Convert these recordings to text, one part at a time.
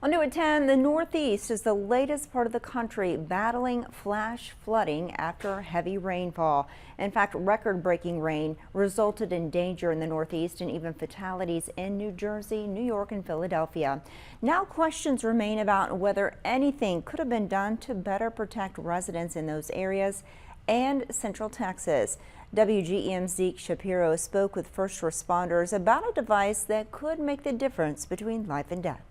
On to at 10, the Northeast is the latest part of the country battling flash flooding after heavy rainfall. In fact, record-breaking rain resulted in danger in the Northeast and even fatalities in New Jersey, New York, and Philadelphia. Now questions remain about whether anything could have been done to better protect residents in those areas and Central Texas. WGEM's Zeke Shapiro spoke with first responders about a device that could make the difference between life and death.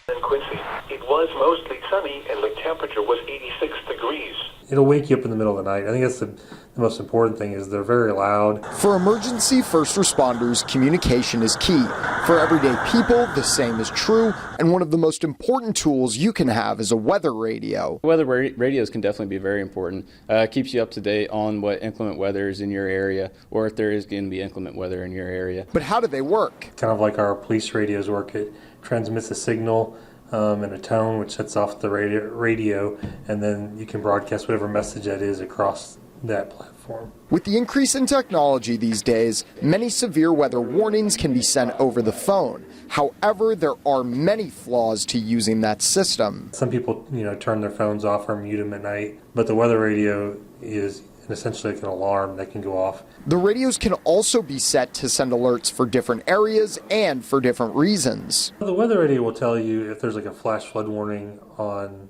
In Quincy, it was mostly sunny and the temperature was 86 degrees. It'll wake you up in the middle of the night. I think that's the most important thing is they're very loud. For emergency first responders, communication is key. For everyday people, the same is true, and one of the most important tools you can have is a weather radio. Weather radios can definitely be very important. It keeps you up to date on what inclement weather is in your area, or if there is going to be inclement weather in your area. But how do they work? Kind of like our police radios work. It transmits a signal and a tone which sets off the radio, and then you can broadcast whatever message that is across that platform. With the increase in technology these days, many severe weather warnings can be sent over the phone. However, there are many flaws to using that system. Some people, turn their phones off or mute them at night, but the weather radio is essentially like an alarm that can go off. The radios can also be set to send alerts for different areas and for different reasons. The weather radio will tell you if there's like a flash flood warning on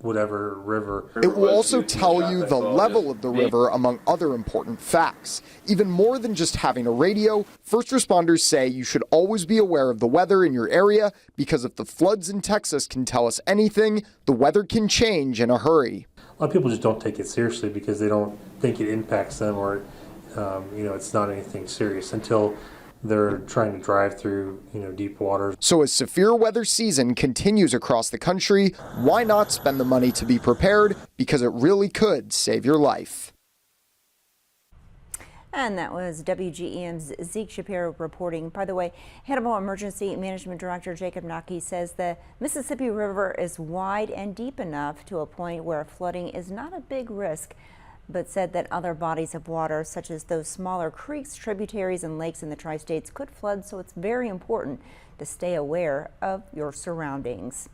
whatever river. It will also tell you the level of the river, among other important facts. Even more than just having a radio, first responders say you should always be aware of the weather in your area, because if the floods in Texas can tell us anything, the weather can change in a hurry. A lot of people just don't take it seriously because they don't think it impacts them, or it's not anything serious until they're trying to drive through deep waters. So as severe weather season continues across the country, why not spend the money to be prepared, because it really could save your life. And that was WGEM's Zeke Shapiro reporting. By the way, Hannibal Emergency Management Director Jacob Naki says the Mississippi River is wide and deep enough to a point where flooding is not a big risk, but said that other bodies of water, such as those smaller creeks, tributaries, and lakes in the tri-states, could flood, so it's very important to stay aware of your surroundings.